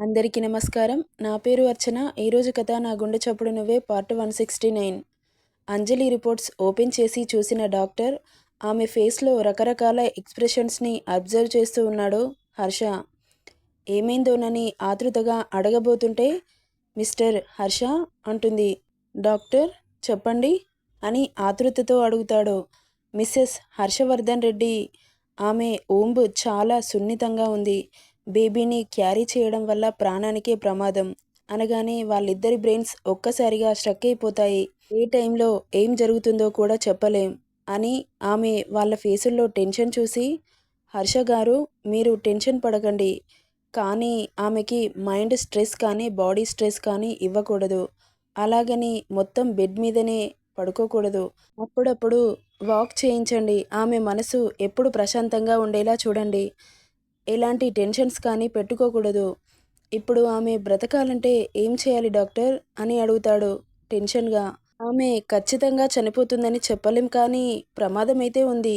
అందరికీ నమస్కారం. నా పేరు అర్చన. ఈరోజు కథ నా గుండె చప్పుడు నువ్వే పార్ట్ 169. అంజలి రిపోర్ట్స్ ఓపెన్ చేసి చూసిన డాక్టర్ ఆమె ఫేస్లో రకరకాల ఎక్స్ప్రెషన్స్ని అబ్జర్వ్ చేస్తూ ఉన్నాడు. హర్ష ఏమైందోనని ఆతృతగా అడగబోతుంటే, మిస్టర్ హర్ష అంటుంది. డాక్టర్ చెప్పండి అని ఆతృతతో అడుగుతాడు. మిస్సెస్ హర్షవర్ధన్ రెడ్డి. ఆమె ఊంబ్ చాలా సున్నితంగా ఉంది. బేబీని క్యారీ చేయడం వల్ల ప్రాణానికే ప్రమాదం అనగానే వాళ్ళిద్దరి బ్రెయిన్స్ ఒక్కసారిగా స్ట్రక్ అయిపోతాయి. ఏ టైంలో ఏం జరుగుతుందో కూడా చెప్పలేం అని ఆమె వాళ్ళ ఫేసుల్లో టెన్షన్ చూసి, హర్ష గారు మీరు టెన్షన్ పడకండి, కానీ ఆమెకి మైండ్ స్ట్రెస్ కానీ బాడీ స్ట్రెస్ కానీ ఇవ్వకూడదు. అలాగని మొత్తం బెడ్ మీదనే పడుకోకూడదు. అప్పుడప్పుడు వాక్ చేయించండి. ఆమె మనసు ఎప్పుడు ప్రశాంతంగా ఉండేలా చూడండి. ఎలాంటి టెన్షన్స్ కానీ పెట్టుకోకూడదు. ఇప్పుడు ఆమె బ్రతకాలంటే ఏం చేయాలి డాక్టర్ అని అడుగుతాడు టెన్షన్గా. ఆమె ఖచ్చితంగా చనిపోతుందని చెప్పలేం, కానీ ప్రమాదం అయితే ఉంది.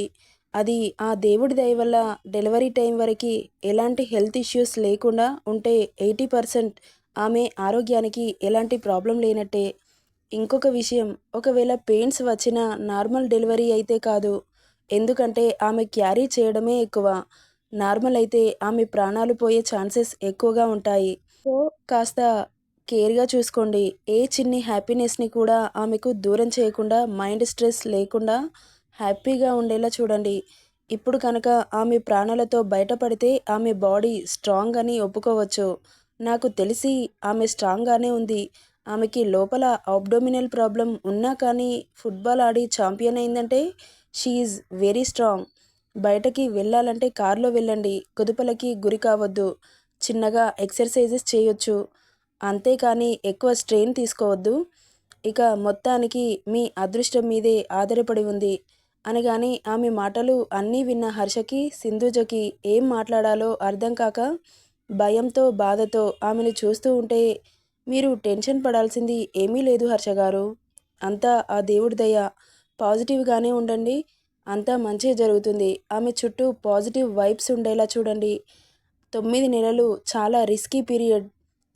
అది ఆ దేవుడి దయ వల్ల డెలివరీ టైం వరకు ఎలాంటి హెల్త్ ఇష్యూస్ లేకుండా ఉంటే 80% ఆమె ఆరోగ్యానికి ఎలాంటి ప్రాబ్లం లేనట్టే. ఇంకొక విషయం, ఒకవేళ పెయిన్స్ వచ్చినా నార్మల్ డెలివరీ అయితే కాదు. ఎందుకంటే ఆమె క్యారీ చేయడమే ఎక్కువ. నార్మల్ అయితే ఆమె ప్రాణాలు పోయే ఛాన్సెస్ ఎక్కువగా ఉంటాయి. సో కాస్త కేర్గా చూసుకోండి. ఏ చిన్ని హ్యాపీనెస్ని కూడా ఆమెకు దూరం చేయకుండా, మైండ్ స్ట్రెస్ లేకుండా హ్యాపీగా ఉండేలా చూడండి. ఇప్పుడు కనుక ఆమె ప్రాణాలతో బయటపడితే ఆమె బాడీ స్ట్రాంగ్ అని ఒప్పుకోవచ్చు. నాకు తెలిసి ఆమె స్ట్రాంగ్గానే ఉంది. ఆమెకి లోపల అబ్డోమినల్ ప్రాబ్లం ఉన్నా కానీ ఫుట్బాల్ ఆడి ఛాంపియన్ అయిందంటే షీ ఈజ్ వెరీ స్ట్రాంగ్. బయటకి వెళ్ళాలంటే కార్లో వెళ్ళండి. కుదుపలకి గురి కావద్దు. చిన్నగా ఎక్సర్సైజెస్ చేయొచ్చు. అంతేకాని ఎక్కువ స్ట్రెయిన్ తీసుకోవద్దు. ఇక మొత్తానికి మీ అదృష్టం మీదే ఆధారపడి ఉంది అనగానే ఆమె మాటలు అన్నీ విన్న హర్షకి, సింధుజకి ఏం మాట్లాడాలో అర్థం కాక భయంతో బాధతో ఆమెను చూస్తూ ఉంటే, మీరు టెన్షన్ పడాల్సింది ఏమీ లేదు హర్ష గారు. అంతా ఆ దేవుడి దయ. పాజిటివ్గానే ఉండండి. అంతా మంచే జరుగుతుంది. ఆమె చుట్టూ పాజిటివ్ వైబ్స్ ఉండేలా చూడండి. 9 నెలలు చాలా రిస్కీ పీరియడ్.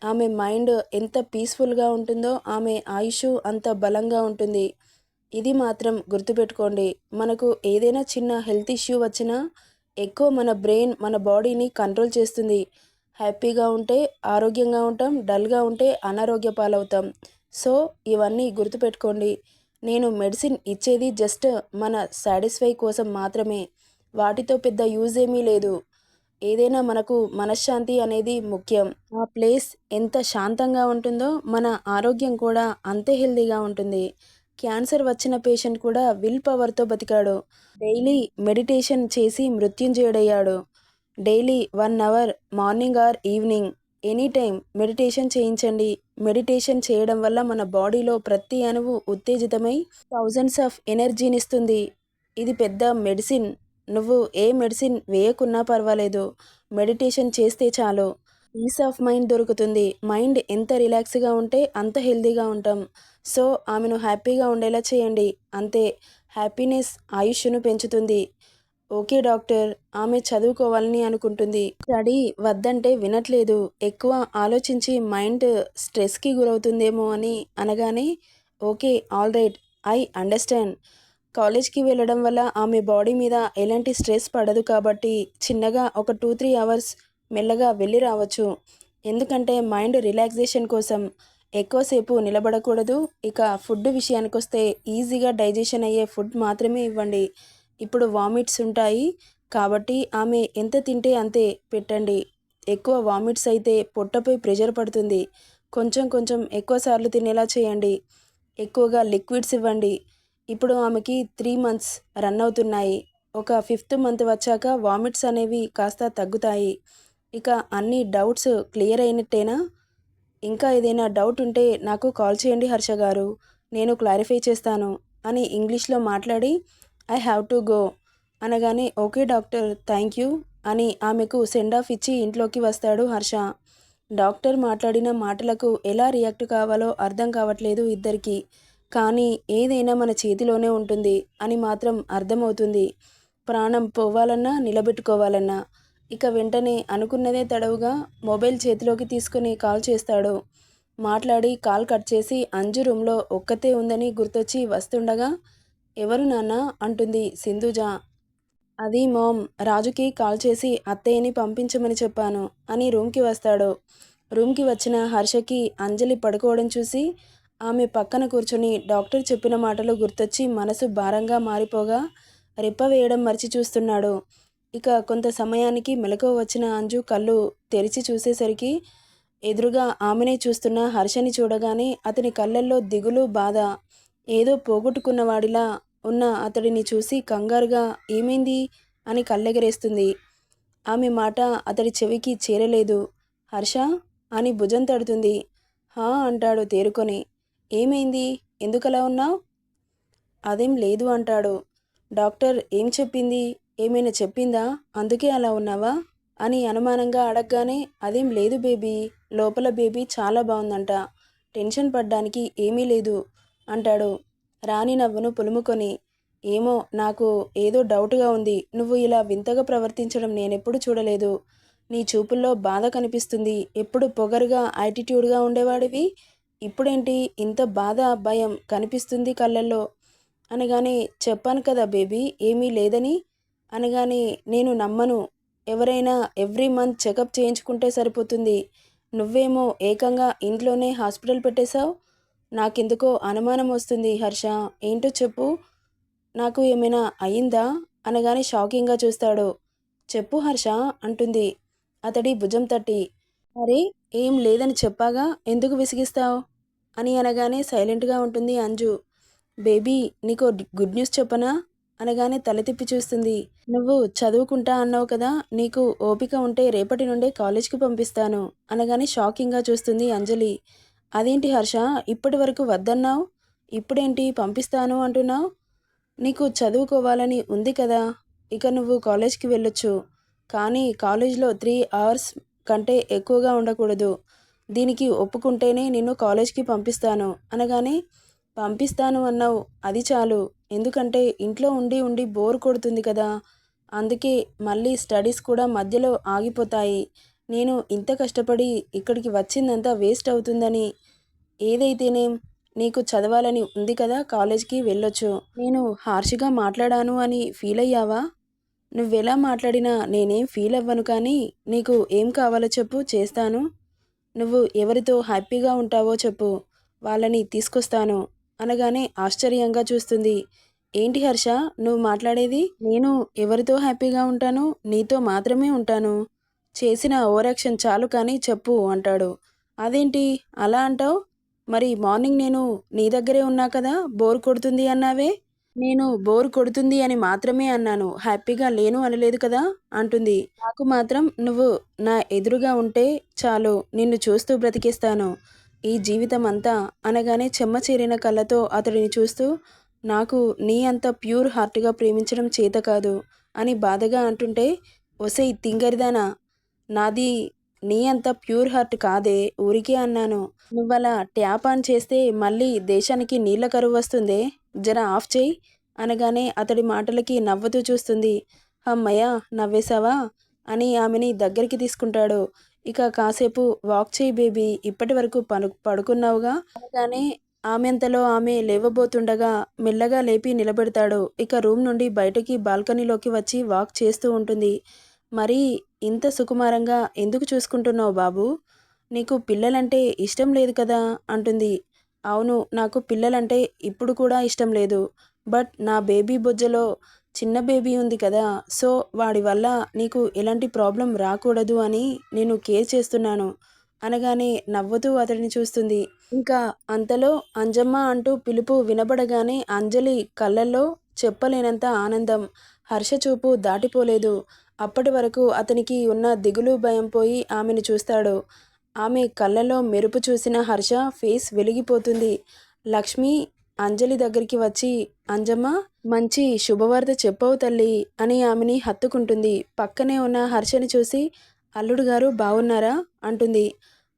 ఆమె మైండ్ ఎంత పీస్ఫుల్గా ఉంటుందో ఆమె ఆయుష్ అంత బలంగా ఉంటుంది. ఇది మాత్రం గుర్తుపెట్టుకోండి. మనకు ఏదైనా చిన్న హెల్త్ ఇష్యూ వచ్చినా ఎక్కువ మన బ్రెయిన్ మన బాడీని కంట్రోల్ చేస్తుంది. హ్యాపీగా ఉంటే ఆరోగ్యంగా ఉంటాం, డల్గా ఉంటే అనారోగ్య పాలవుతాం. సో ఇవన్నీ గుర్తుపెట్టుకోండి. నేను మెడిసిన్ ఇచ్చేది జస్ట్ మన సాటిస్ఫై కోసం మాత్రమే. వాటితో పెద్ద యూజ్ ఏమీ లేదు. ఏదైనా మనకు మనశ్శాంతి అనేది ముఖ్యం. ఆ ప్లేస్ ఎంత శాంతంగా ఉంటుందో మన ఆరోగ్యం కూడా అంతే హెల్తీగా ఉంటుంది. క్యాన్సర్ వచ్చిన పేషెంట్ కూడా విల్ పవర్తో బతికాడు. డైలీ మెడిటేషన్ చేసి మృత్యుంజయుడయ్యాడు. Daily 1 hour morning or evening any time meditation చేయించండి. మెడిటేషన్ చేయడం వల్ల మన బాడీలో ప్రతి అణువు ఉత్తేజితమై థౌజండ్స్ ఆఫ్ ఎనర్జీనిస్తుంది. ఇది పెద్ద మెడిసిన్. నువ్వు ఏ మెడిసిన్ వేయకున్నా పర్వాలేదు. మెడిటేషన్ చేస్తే చాలు. పీస్ ఆఫ్ మైండ్ దొరుకుతుంది. మైండ్ ఎంత రిలాక్స్గా ఉంటే అంత హెల్తీగా ఉంటాం. సో ఆమెను హ్యాపీగా ఉండేలా చేయండి. అంతే. హ్యాపీనెస్ ఆయుష్ను పెంచుతుంది. ఓకే డాక్టర్, ఆమె చదువుకోవాలని అనుకుంటుంది. స్టడీ వద్దంటే వినట్లేదు. ఎక్కువ ఆలోచించి మైండ్ స్ట్రెస్కి గురవుతుందేమో అని అనగానే, okay all right, I understand. కాలేజ్కి వెళ్ళడం వల్ల ఆమె బాడీ మీద ఎలాంటి స్ట్రెస్ పడదు కాబట్టి చిన్నగా ఒక 2-3 అవర్స్ మెల్లగా వెళ్ళి రావచ్చు. ఎందుకంటే మైండ్ రిలాక్సేషన్ కోసం ఎక్కువసేపు నిలబడకూడదు. ఇక ఫుడ్ విషయానికొస్తే ఈజీగా డైజెషన్ అయ్యే ఫుడ్ మాత్రమే ఇవ్వండి. ఇప్పుడు వామిట్స్ ఉంటాయి కాబట్టి ఆమె ఎంత తింటే అంతే పెట్టండి. ఎక్కువ వామిట్స్ అయితే పొట్టపై ప్రెషర్ పడుతుంది. కొంచెం కొంచెం ఎక్కువసార్లు తినేలా చేయండి. ఎక్కువగా లిక్విడ్స్ ఇవ్వండి. ఇప్పుడు ఆమెకి 3 మంత్స్ రన్ అవుతున్నాయి. ఒక 5th మంత్ వచ్చాక వామిట్స్ అనేవి కాస్త తగ్గుతాయి. ఇక అన్ని డౌట్స్ క్లియర్ అయినట్టేనా? ఇంకా ఏదైనా డౌట్ ఉంటే నాకు కాల్ చేయండి హర్ష గారు, నేను క్లారిఫై చేస్తాను అని ఇంగ్లీష్లో మాట్లాడి ఐ హ్యావ్ టు గో అనగానే, ఓకే డాక్టర్, థ్యాంక్ యూ అని ఆమెకు సెండ్ ఆఫ్ ఇచ్చి ఇంట్లోకి వస్తాడు హర్ష. డాక్టర్ మాట్లాడిన మాటలకు ఎలా రియాక్ట్ కావాలో అర్థం కావట్లేదు ఇద్దరికీ. కానీ ఏదైనా మన చేతిలోనే ఉంటుంది అని మాత్రం అర్థమవుతుంది. ప్రాణం పోవాలన్నా నిలబెట్టుకోవాలన్నా ఇక వెంటనే అనుకున్నదే తడవుగా మొబైల్ చేతిలోకి తీసుకుని కాల్ చేస్తాడు. మాట్లాడి కాల్ కట్ చేసి అంజు రూమ్లో ఒక్కతే ఉందని గుర్తొచ్చి వస్తుండగా, ఎవరు నాన్న అంటుంది సింధుజ. అది మామ్, రాజుకి కాల్ చేసి అత్తయ్యని పంపించమని చెప్పాను అని రూమ్కి వస్తాడు. రూమ్కి వచ్చిన హర్షకి అంజలి పడుకోవడం చూసి ఆమె పక్కన కూర్చొని డాక్టర్ చెప్పిన మాటలు గుర్తొచ్చి మనసు భారంగా మారిపోగా రెప్ప వేయడం మర్చి చూస్తున్నాడు. ఇక కొంత సమయానికి మెలకువ వచ్చిన అంజు కళ్ళు తెరిచి చూసేసరికి ఎదురుగా ఆమెనే చూస్తున్న హర్షని చూడగానే అతని కళ్ళల్లో దిగులు, బాధ, ఏదో పోగొట్టుకున్నవాడిలా ఉన్న అతడిని చూసి కంగారుగా ఏమైంది అని కళ్ళెగరేస్తుంది. ఆమె మాట అతడి చెవికి చేరలేదు. హర్ష అని భుజం తడుతుంది. హా అంటాడు తేరుకొని. ఏమైంది, ఎందుకలా ఉన్నావు? అదేం లేదు అంటాడు. డాక్టర్ ఏం చెప్పింది, ఏమైనా చెప్పిందా, అందుకే అలా ఉన్నావా అని అనుమానంగా అడగగానే అదేం లేదు బేబీ, లోపల బేబీ చాలా బాగుందంట, టెన్షన్ పడ్డానికి ఏమీ లేదు అంటాడు రాణి నవ్వును పులుముకొని. ఏమో నాకు ఏదో డౌట్గా ఉంది, నువ్వు ఇలా వింతగా ప్రవర్తించడం నేనెప్పుడు చూడలేదు. నీ చూపుల్లో బాధ కనిపిస్తుంది, ఎప్పుడు పొగరుగా యాటిట్యూడ్గా ఉండేవాడివి, ఇప్పుడేంటి ఇంత బాధ, భయం కనిపిస్తుంది కళ్ళల్లో అనగానే చెప్పాను కదా బేబీ ఏమీ లేదని. అనగానే నేను నమ్మను, ఎవరైనా ఎవ్రీ మంత్ చెకప్ చేయించుకుంటే సరిపోతుంది, నువ్వేమో ఏకంగా ఇంట్లోనే హాస్పిటల్ పెట్టేశావు. నాకెందుకో అనుమానం వస్తుంది హర్ష, ఏంటో చెప్పు, నాకు ఏమైనా అయిందా అనగానే షాకింగ్గా చూస్తాడు. చెప్పు హర్ష అంటుంది అతడి భుజం తట్టి. అరే ఏం లేదని చెప్పాగా ఎందుకు విసిగిస్తావు అని అనగానే సైలెంట్గా ఉంటుంది అంజు. బేబీ నీకో గుడ్ న్యూస్ చెప్పనా అనగానే తల తిప్పి చూస్తుంది. నువ్వు చదువుకుంటా అన్నావు కదా, నీకు ఓపిక ఉంటే రేపటి నుండే కాలేజ్కి పంపిస్తాను అనగానే షాకింగ్గా చూస్తుంది అంజలి. అదేంటి హర్ష, ఇప్పటి వరకు వద్దన్నావు, ఇప్పుడేంటి పంపిస్తాను అంటున్నావు? నీకు చదువుకోవాలని ఉంది కదా, ఇక నువ్వు కాలేజ్కి వెళ్ళొచ్చు, కానీ కాలేజ్లో 3 hours కంటే ఎక్కువగా ఉండకూడదు, దీనికి ఒప్పుకుంటేనే నిన్ను కాలేజ్కి పంపిస్తాను అనగానే పంపిస్తాను అన్నావు అది చాలు, ఎందుకంటే ఇంట్లో ఉండి ఉండి బోర్ కొడుతుంది కదా, అందుకే మళ్ళీ స్టడీస్ కూడా మధ్యలో ఆగిపోతాయి, నేను ఇంత కష్టపడి ఇక్కడికి వచ్చిందంతా వేస్ట్ అవుతుందని. ఏదైతేనేం నీకు చదవాలని ఉంది కదా, కాలేజ్కి వెళ్ళొచ్చు. నేను హార్ష్గా మాట్లాడాను అని ఫీల్ అయ్యావా? నువ్వెలా మాట్లాడినా నేనేం ఫీల్ అవ్వను, కానీ నీకు ఏం కావాలో చెప్పు చేస్తాను. నువ్వు ఎవరితో హ్యాపీగా ఉంటావో చెప్పు, వాళ్ళని తీసుకొస్తాను అనగానే ఆశ్చర్యంగా చూస్తుంది. ఏంటి హర్ష నువ్వు మాట్లాడేది? నేను ఎవరితో హ్యాపీగా ఉంటాను, నీతో మాత్రమే ఉంటాను. చేసిన ఓవరాక్షన్ చాలు కానీ చెప్పు అంటాడు. అదేంటి అలా అంటావు? మరి మార్నింగ్ నేను నీ దగ్గరే ఉన్నా కదా, బోర్ కొడుతుంది అన్నావే? నేను బోర్ కొడుతుంది అని మాత్రమే అన్నాను, హ్యాపీగా లేను అనలేదు కదా అంటుంది. నాకు మాత్రం నువ్వు నా ఎదురుగా ఉంటే చాలు, నిన్ను చూస్తూ బ్రతికేస్తాను ఈ జీవితం అంతా అనగానే చెమ్మచేరిన కళ్ళతో అతడిని చూస్తూ, నాకు నీ అంత ప్యూర్ హార్ట్గా ప్రేమించడం చేత కాదు అని బాధగా అంటుంటే, ఒసేయ్ తింగరిదానా, నాది నీ అంత ప్యూర్ హార్ట్ కాదే, ఊరికే అన్నాను. నువ్వలా ట్యాప్ ఆన్ చేస్తే మళ్ళీ దేశానికి నీళ్ళ కరువు వస్తుందే, జర ఆఫ్ చేయి అనగానే అతడి మాటలకి నవ్వుతూ చూస్తుంది. అమ్మయ్య నవ్వేశావా అని ఆమెని దగ్గరికి తీసుకుంటాడు. ఇక కాసేపు వాక్ చేయి బేబీ, ఇప్పటి వరకు పడుకున్నావుగా అనగానే ఆమెంతలో ఆమె లేవబోతుండగా మెల్లగా లేపి నిలబెడతాడు. ఇక రూమ్ నుండి బయటకి బాల్కనీలోకి వచ్చి వాక్ చేస్తూ ఉంటుంది. మరీ ఇంత సుకుమారంగా ఎందుకు చూసుకుంటున్నావు బాబు, నీకు పిల్లలంటే ఇష్టం లేదు కదా అంటుంది. అవును, నాకు పిల్లలంటే ఇప్పుడు కూడా ఇష్టం లేదు, బట్ నా బేబీ బొజ్జలో చిన్న బేబీ ఉంది కదా, సో వాడి వల్ల నీకు ఎలాంటి ప్రాబ్లం రాకూడదు అని నేను కేర్ చేస్తున్నాను అనగానే నవ్వుతూ అతడిని చూస్తుంది. ఇంకా అంతలో అంజమ్మ అంటూ పిలుపు వినబడగానే అంజలి కళ్ళల్లో చెప్పలేనంత ఆనందం. హర్ష చూపు దాటిపోలేదు. అప్పటి వరకు అతనికి ఉన్న దిగులు, భయం పోయి ఆమెను చూస్తాడు. ఆమె కళ్ళలో మెరుపు చూసిన హర్ష ఫేస్ వెలిగిపోతుంది. లక్ష్మి అంజలి దగ్గరికి వచ్చి, అంజమ్మ మంచి శుభవార్త చెప్పవు తల్లి అని ఆమెని హత్తుకుంటుంది. పక్కనే ఉన్న హర్షని చూసి, అల్లుడు గారు బాగున్నారా అంటుంది.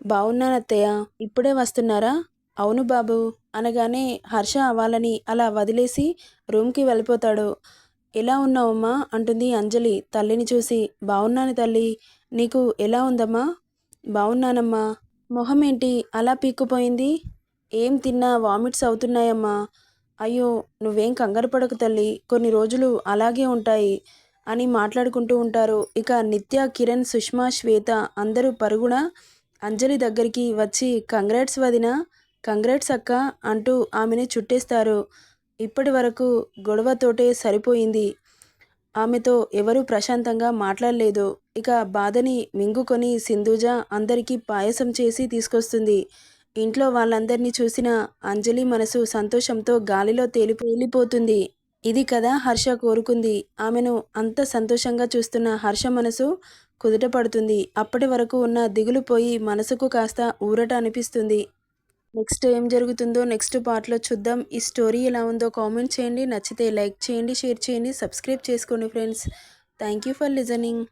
బాగున్నానత్తయ్య, ఇప్పుడే వస్తున్నారా? అవును బాబు అనగానే హర్ష వాళ్ళని అలా వదిలేసి రూమ్కి వెళ్ళిపోతాడు. ఎలా ఉన్నావమ్మా అంటుంది అంజలి తల్లిని చూసి. బావున్నాను తల్లి. నీకు ఎలా ఉందమ్మా? బావున్నానమ్మా. మొహం ఏంటి అలా పీక్కుపోయింది? ఏం తిన్నా వామిట్స్ అవుతున్నాయమ్మా. అయ్యో! నువ్వేం కంగారు పడకు తల్లి. కొన్ని రోజులు అలాగే ఉంటాయి అని మాట్లాడుకుంటూ ఉంటారు. ఇక నిత్య, కిరణ్, సుష్మా, శ్వేత అందరూ పరుగున అంజలి దగ్గరికి వచ్చి కంగ్రాట్స్ వదినా, కంగ్రాట్స్ అక్క అంటూ ఆమెని చుట్టేస్తారు. ఇప్పటి వరకు గొడవతోటే సరిపోయింది. ఆమెతో ఎవరూ ప్రశాంతంగా మాట్లాడలేదు. ఇక బాధని మింగుకొని సింధూజ అందరికీ పాయసం చేసి తీసుకొస్తుంది. ఇంట్లో వాళ్ళందరినీ చూసిన అంజలి మనసు సంతోషంతో గాలిలో తేలిపోతుంది. ఇది కదా హర్ష కోరుకుంది. ఆమెను అంత సంతోషంగా చూస్తున్న హర్ష మనసు కుదుట పడుతుంది. అప్పటి వరకు ఉన్న దిగులు పోయి మనసుకు కాస్త ఊరట అనిపిస్తుంది. నెక్స్ట్ ఏం జరుగుతుందో నెక్స్ట్ పార్ట్లో చూద్దాం. ఈ స్టోరీ ఎలా ఉందో కామెంట్ చేయండి. నచ్చితే లైక్ చేయండి, షేర్ చేయండి, సబ్స్క్రైబ్ చేసుకోండి friends. Thank you for listening.